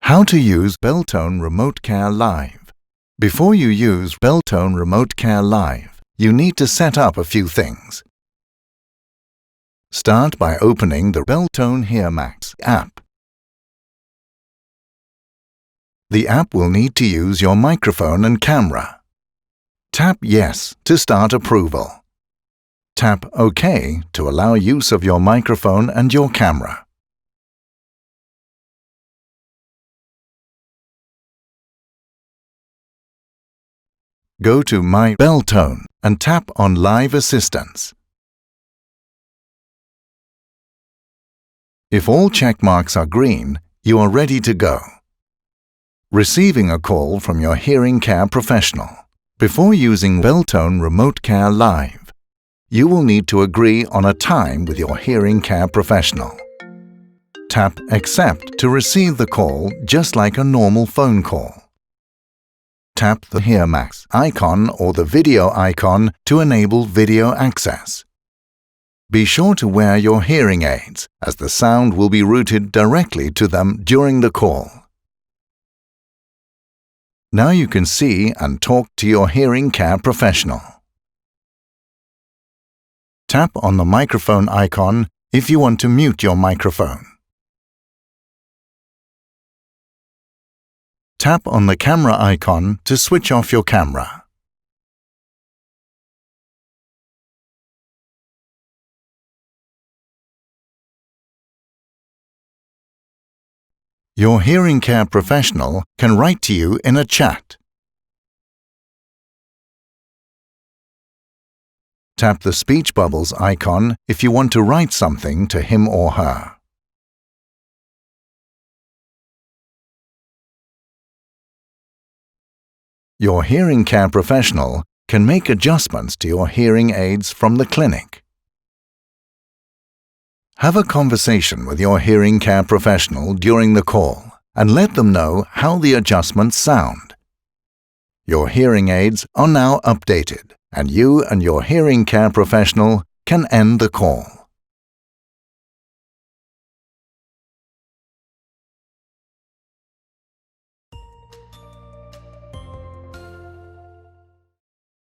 How to use Beltone Remote Care Live. Before you use Beltone Remote Care Live, you need to set up a few things. Start by opening the Beltone HearMax app. The app will need to use your microphone and camera. Tap Yes to start approval. Tap OK to allow use of your microphone and your camera. Go to My Beltone and tap on Live Assistance. If all check marks are green, you are ready to go. Receiving a call from your hearing care professional. Before using Beltone Remote Care Live, you will need to agree on a time with your hearing care professional. Tap Accept to receive the call just like a normal phone call. Tap the HearMax icon or the video icon to enable video access. Be sure to wear your hearing aids, as the sound will be routed directly to them during the call. Now you can see and talk to your hearing care professional. Tap on the microphone icon if you want to mute your microphone. Tap on the camera icon to switch off your camera. Your hearing care professional can write to you in a chat. Tap the speech bubbles icon if you want to write something to him or her. Your hearing care professional can make adjustments to your hearing aids from the clinic. Have a conversation with your hearing care professional during the call and let them know how the adjustments sound. Your hearing aids are now updated, and you and your hearing care professional can end the call.